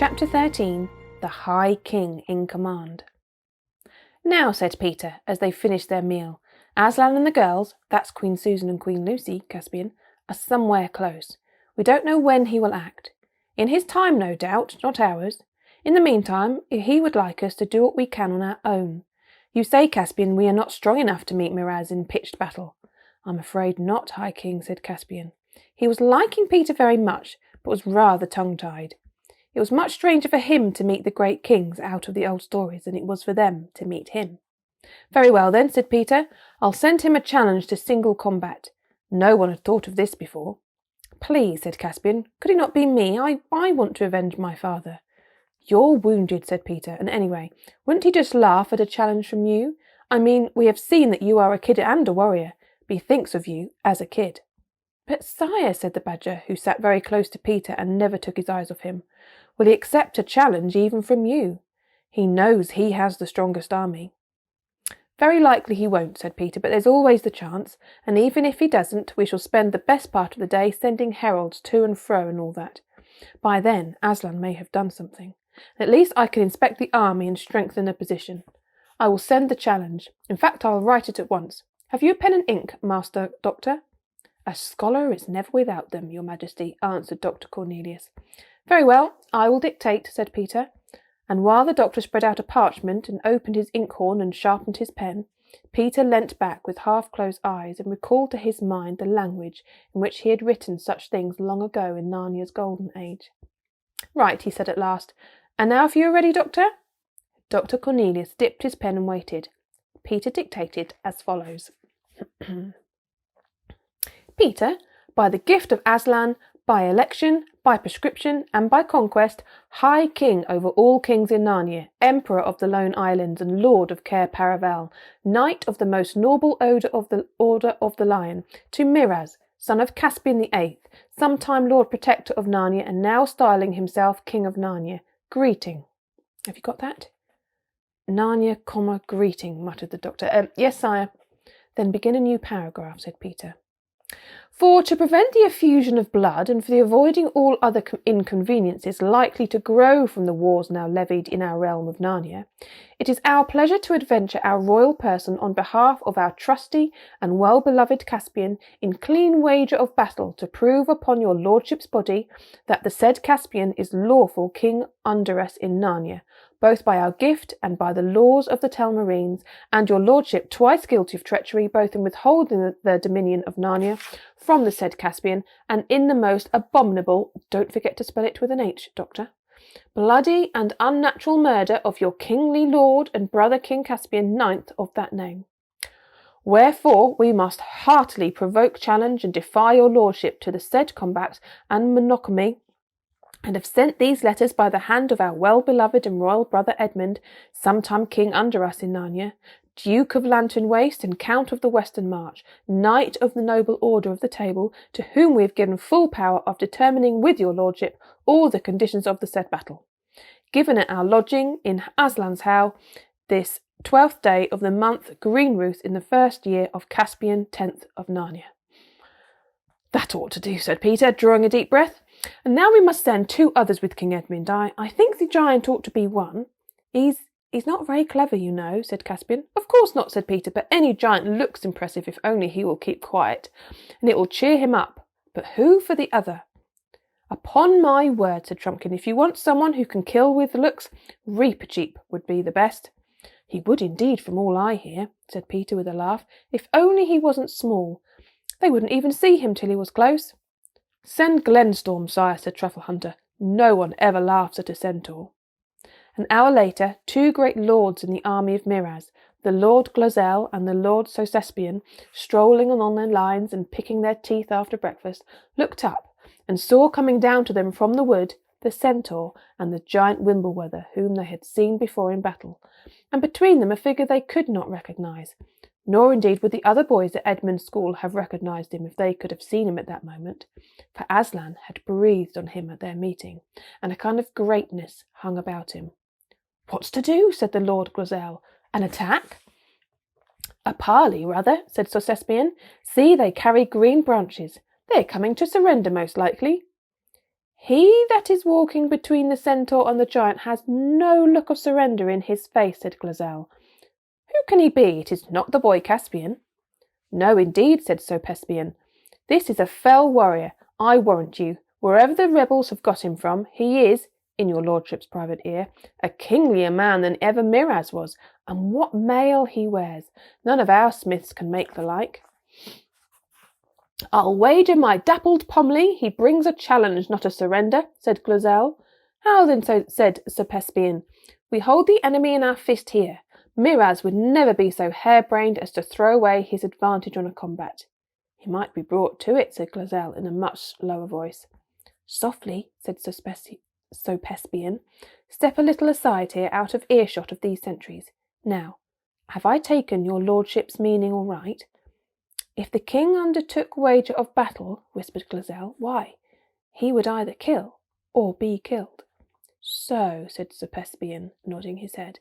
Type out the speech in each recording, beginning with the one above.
Chapter 13. The High King in Command. "Now," said Peter, as they finished their meal, "Aslan and the girls, that's Queen Susan and Queen Lucy, Caspian, are somewhere close. We don't know when he will act. In his time, no doubt, not ours. In the meantime, he would like us to do what we can on our own. You say, Caspian, we are not strong enough to meet Miraz in pitched battle." "I'm afraid not, High King," said Caspian. He was liking Peter very much, but was rather tongue-tied. It was much stranger for him to meet the great kings out of the old stories than it was for them to meet him. "Very well then," said Peter. "I'll send him a challenge to single combat. No one had thought of this before." "Please," said Caspian, "could it not be me? I want to avenge my father." "You're wounded," said Peter, "and anyway, wouldn't he just laugh at a challenge from you? I mean, we have seen that you are a kid and a warrior, but he thinks of you as a kid." "But sire," said the badger, who sat very close to Peter and never took his eyes off him, "will he accept a challenge even from you? He knows he has the strongest army." "Very likely he won't," said Peter, "but there's always the chance, and even if he doesn't, we shall spend the best part of the day sending heralds to and fro and all that. By then Aslan may have done something. At least I can inspect the army and strengthen the position. I will send the challenge. In fact, I'll write it at once. Have you a pen and ink, Master Doctor?" "A scholar is never without them, your Majesty," answered Dr. Cornelius. "Very well, I will dictate," said Peter, and while the doctor spread out a parchment and opened his inkhorn and sharpened his pen, Peter leant back with half-closed eyes and recalled to his mind the language in which he had written such things long ago in Narnia's golden age. "Right," he said at last. "And now if you are ready, Doctor?" Dr. Cornelius dipped his pen and waited. Peter dictated as follows. "Peter, by the gift of Aslan, by election, by prescription, and by conquest, High King over all kings in Narnia, Emperor of the Lone Islands, and Lord of Cair Paravel, Knight of the most noble Order of the Lion, to Miraz, son of Caspian the Eighth, sometime Lord Protector of Narnia, and now styling himself King of Narnia, greeting." Have you got that? "Narnia, greeting," muttered the doctor. "Yes, sire." "Then begin a new paragraph," said Peter. "For to prevent the effusion of blood, and for the avoiding all other inconveniences likely to grow from the wars now levied in our realm of Narnia, it is our pleasure to adventure our royal person on behalf of our trusty and well-beloved Caspian in clean wager of battle to prove upon your lordship's body that the said Caspian is lawful king under us in Narnia, both by our gift and by the laws of the Telmarines, and your lordship twice guilty of treachery, both in withholding the dominion of Narnia from the said Caspian, and in the most abominable, don't forget to spell it with an H, Doctor, bloody and unnatural murder of your kingly lord and brother King Caspian, ninth of that name. Wherefore we must heartily provoke challenge and defy your lordship to the said combat and monogamy, and have sent these letters by the hand of our well-beloved and royal brother Edmund, sometime king under us in Narnia, Duke of Lantern Waste and Count of the Western March, Knight of the Noble Order of the Table, to whom we have given full power of determining with your lordship all the conditions of the said battle. Given at our lodging in Aslan's Howe, this 12th day of the month Greenruth in the first year of Caspian 10th of Narnia." "That ought to do," said Peter, drawing a deep breath. "And now we must send two others with King Edmund. I think the giant ought to be one." He's not very clever, you know," said Caspian. "Of course not," said Peter, "but any giant looks impressive if only he will keep quiet, and it will cheer him up. But who for the other?" "Upon my word," said Trumpkin, "if you want someone who can kill with looks, Reepicheep would be the best." "He would indeed, from all I hear," said Peter with a laugh. "If only he wasn't small. They wouldn't even see him till he was close." "Send Glenstorm, sire," said Trufflehunter. "No one ever laughs at a centaur." An hour later, two great lords in the army of Miraz, the Lord Glozelle and the Lord Caspian, strolling along their lines and picking their teeth after breakfast, looked up and saw coming down to them from the wood the centaur and the giant Wimblewether, whom they had seen before in battle, and between them a figure they could not recognise. Nor indeed would the other boys at Edmund's school have recognised him if they could have seen him at that moment, for Aslan had breathed on him at their meeting, and a kind of greatness hung about him. "What's to do?" said the Lord Glozelle. "An attack?" "A parley, rather," said Sir Caspian. "See, they carry green branches. They are coming to surrender, most likely." He that is walking between the centaur and the giant has no look of surrender in his face, said Glozelle. Who can he be? It is not the boy Caspian. No, indeed, said Sir Caspian. This is a fell warrior, I warrant you. Wherever the rebels have got him from, he is, in your lordship's private ear, a kinglier man than ever Miraz was, and what mail he wears! None of our smiths can make the like. I'll wager my dappled pomley he brings a challenge, not a surrender, said Glozelle. How then, said Sir Caspian. We hold the enemy in our fist here. Miraz would never be so harebrained as to throw away his advantage on a combat. He might be brought to it, said Glozelle in a much lower voice. Softly, said Sir Caspian. Step a little aside here, out of earshot of these sentries. Now, have I taken your lordship's meaning all right? If the king undertook wager of battle, whispered Glozelle, why, he would either kill or be killed. So, said Sir Caspian, nodding his head.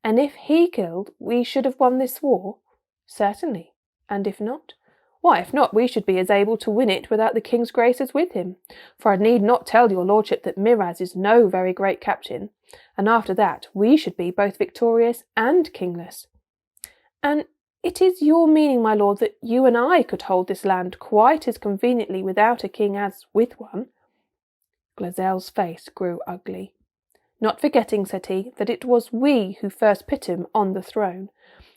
And if he killed, we should have won this war? Certainly. And if not? Why, if not, we should be as able to win it without the king's grace as with him. For I need not tell your lordship that Miraz is no very great captain, and after that we should be both victorious and kingless. And it is your meaning, my lord, that you and I could hold this land quite as conveniently without a king as with one? Glozelle's face grew ugly. Not forgetting, said he, that it was we who first put him on the throne,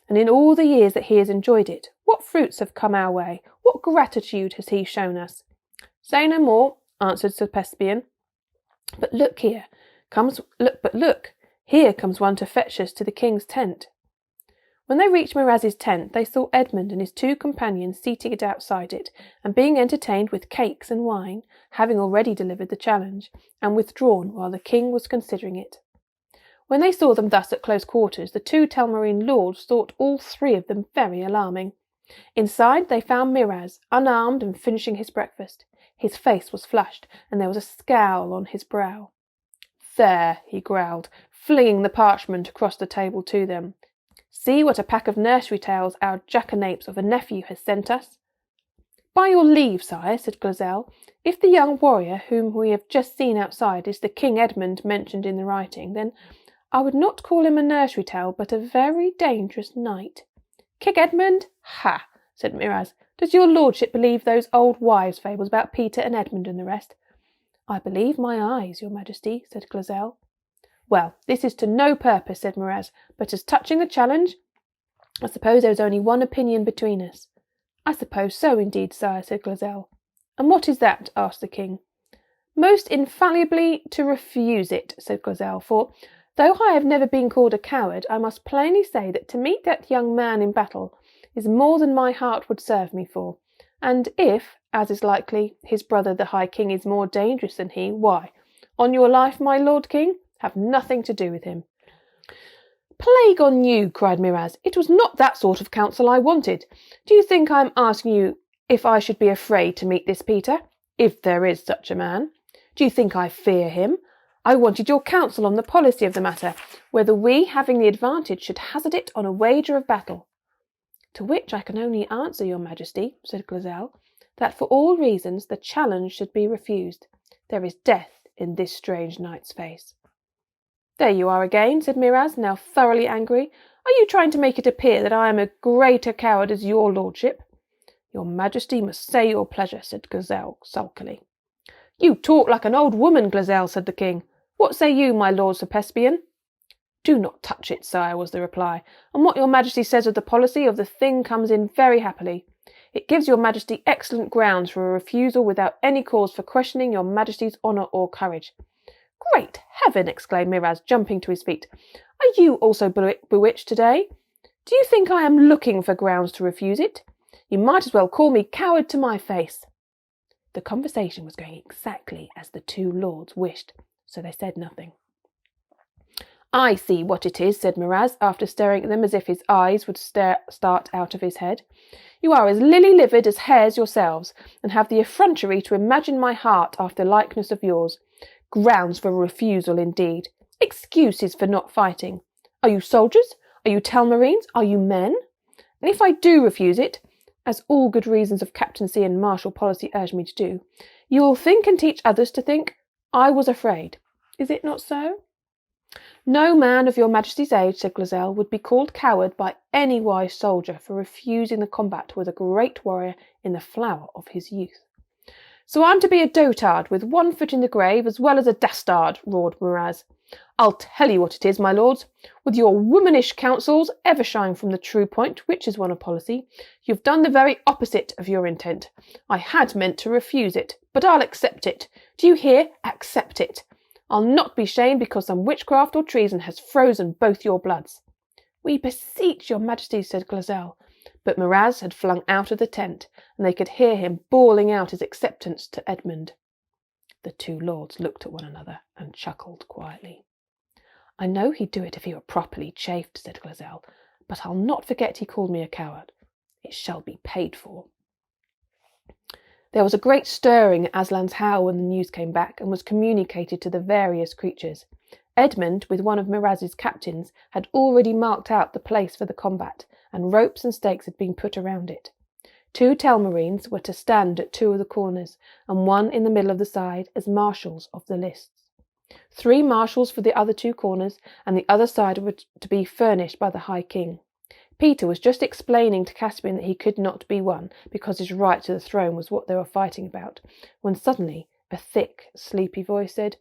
and in all the years that he has enjoyed it, what fruits have come our way? What gratitude has he shown us? Say no more, answered Sir Caspian. But look, here comes one to fetch us to the king's tent. When they reached Miraz's tent, they saw Edmund and his two companions seated outside it, and being entertained with cakes and wine, having already delivered the challenge, and withdrawn while the king was considering it. When they saw them thus at close quarters, the two Telmarine lords thought all three of them very alarming. Inside they found Miraz, unarmed and finishing his breakfast. His face was flushed, and there was a scowl on his brow. There, he growled, flinging the parchment across the table to them. See what a pack of nursery tales our jackanapes of a nephew has sent us. By your leave, sire, said Glozelle, if the young warrior whom we have just seen outside is the King Edmund mentioned in the writing, then I would not call him a nursery tale, but a very dangerous knight. King Edmund? Ha! Said Miraz. Does your lordship believe those old wives' fables about Peter and Edmund and the rest? I believe my eyes, your majesty, said Glozelle. Well, this is to no purpose, said Miraz, but as touching the challenge, I suppose there is only one opinion between us. I suppose so, indeed, sire, said Glozelle. And what is that? Asked the king. Most infallibly to refuse it, said Glozelle, for, though I have never been called a coward, I must plainly say that to meet that young man in battle is more than my heart would serve me for, and if, as is likely, his brother the High King is more dangerous than he, why, on your life, my lord king, have nothing to do with him. Plague on you, cried Miraz. It was not that sort of counsel I wanted. Do you think I am asking you if I should be afraid to meet this Peter, if there is such a man? Do you think I fear him? I wanted your counsel on the policy of the matter, whether we, having the advantage, should hazard it on a wager of battle. To which I can only answer, your majesty, said Glozelle, that for all reasons the challenge should be refused. There is death in this strange knight's face. There you are again, said Miraz, now thoroughly angry. Are you trying to make it appear that I am a greater coward as your lordship? Your majesty must say your pleasure, said Glozelle sulkily. You talk like an old woman, Glozelle, said the king. What say you, my lord Sir Caspian? Do not touch it, sire, was the reply, and what your majesty says of the policy of the thing comes in very happily. It gives your majesty excellent grounds for a refusal without any cause for questioning your majesty's honour or courage. Great heaven! Exclaimed Miraz, jumping to his feet. Are you also bewitched today? Do you think I am looking for grounds to refuse it? You might as well call me coward to my face. The conversation was going exactly as the two lords wished, so they said nothing. I see what it is, said Miraz, after staring at them as if his eyes would start out of his head. You are as lily-livered as hares yourselves, and have the effrontery to imagine my heart after likeness of yours. Grounds for refusal, indeed. Excuses for not fighting. Are you soldiers? Are you Telmarines? Are you men? And if I do refuse it, as all good reasons of captaincy and martial policy urge me to do, you will think and teach others to think, I was afraid. Is it not so?" "No man of your Majesty's age," said Glozelle, "would be called coward by any wise soldier for refusing the combat with a great warrior in the flower of his youth." "So I'm to be a dotard with one foot in the grave as well as a dastard," roared Miraz. "I'll tell you what it is, my lords. With your womanish counsels ever shying from the true point, which is one of policy, you've done the very opposite of your intent. I had meant to refuse it, but I'll accept it. Do you hear? Accept it. I'll not be shamed because some witchcraft or treason has frozen both your bloods." "We beseech your Majesty," said Glozelle. But Miraz had flung out of the tent, and they could hear him bawling out his acceptance to Edmund. The two lords looked at one another and chuckled quietly. "I know he'd do it if he were properly chafed," said Glozelle, "but I'll not forget he called me a coward. It shall be paid for." There was a great stirring at Aslan's howl when the news came back and was communicated to the various creatures. Edmund, with one of Miraz's captains, had already marked out the place for the combat, and ropes and stakes had been put around it. 2 Telmarines were to stand at 2 of the corners, and 1 in the middle of the side as marshals of the lists. 3 marshals for the other 2 corners, and the other side were to be furnished by the High King. Peter was just explaining to Caspian that he could not be one, because his right to the throne was what they were fighting about, when suddenly a thick, sleepy voice said,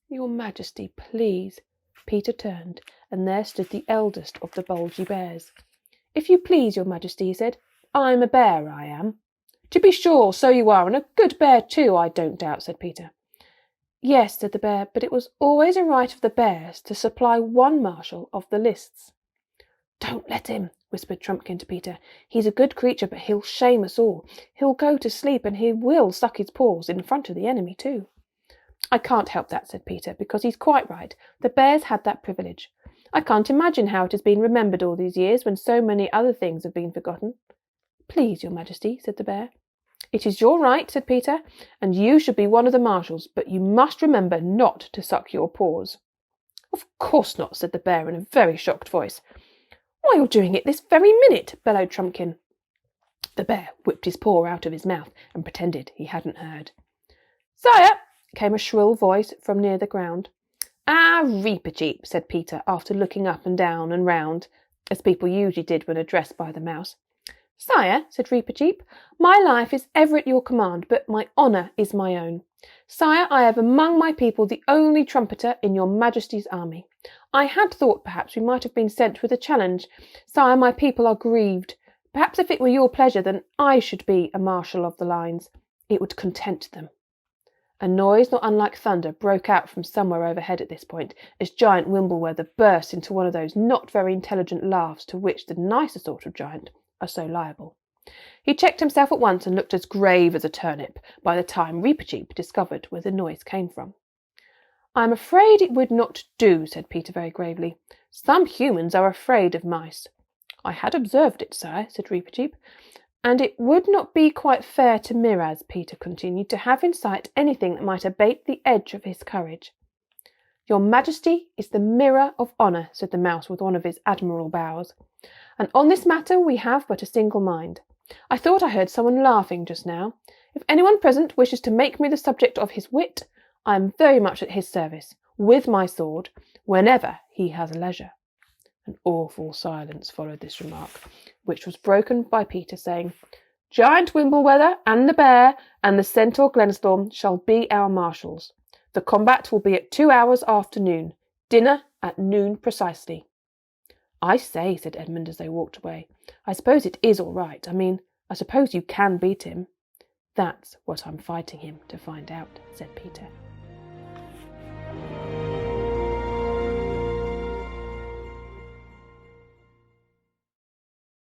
"Your Majesty, please." Peter turned, and there stood the eldest of the bulgy bears. "If you please, your Majesty," he said, "I'm a bear, I am." "To be sure, so you are, and a good bear too, I don't doubt," said Peter. "Yes," said the bear, "but it was always a right of the bears to supply 1 marshal of the lists." "Don't let him," whispered Trumpkin to Peter. "He's a good creature, but he'll shame us all. He'll go to sleep, and he will suck his paws in front of the enemy too." "I can't help that," said Peter, "because he's quite right. The bears had that privilege. I can't imagine how it has been remembered all these years when so many other things have been forgotten." "Please, your Majesty," said the bear. "It is your right," said Peter, "and you should be one of the marshals, but you must remember not to suck your paws." "Of course not," said the bear in a very shocked voice. "Why, you're doing it this very minute," bellowed Trumpkin. The bear whipped his paw out of his mouth and pretended he hadn't heard. "Sire!" came a shrill voice from near the ground. "Ah, Reepicheep," said Peter, after looking up and down and round, as people usually did when addressed by the mouse. "Sire," said Reepicheep, "my life is ever at your command, but my honour is my own. Sire, I have among my people the only trumpeter in your Majesty's army. I had thought perhaps we might have been sent with a challenge. Sire, my people are grieved. Perhaps if it were your pleasure, then I should be a marshal of the lines. It would content them." A noise not unlike thunder broke out from somewhere overhead at this point, as giant Wimbleweather burst into one of those not very intelligent laughs to which the nicer sort of giant are so liable. He checked himself at once and looked as grave as a turnip by the time Reepicheep discovered where the noise came from. "I am afraid it would not do," said Peter very gravely. "Some humans are afraid of mice." "I had observed it, sire," said Reepicheep. "And it would not be quite fair to Miraz," Peter continued, "to have in sight anything that might abate the edge of his courage." "Your Majesty is the mirror of honour," said the mouse with one of his admirable bows. "And on this matter we have but a single mind. I thought I heard someone laughing just now. If anyone present wishes to make me the subject of his wit, I am very much at his service, with my sword, whenever he has leisure." An awful silence followed this remark, which was broken by Peter saying, "Giant Wimbleweather and the bear and the centaur Glenstorm shall be our marshals. The combat will be at 2 hours after noon. Dinner at noon precisely." "I say," said Edmund as they walked away, "I suppose it is all right. I suppose you can beat him." "That's what I'm fighting him to find out," said Peter.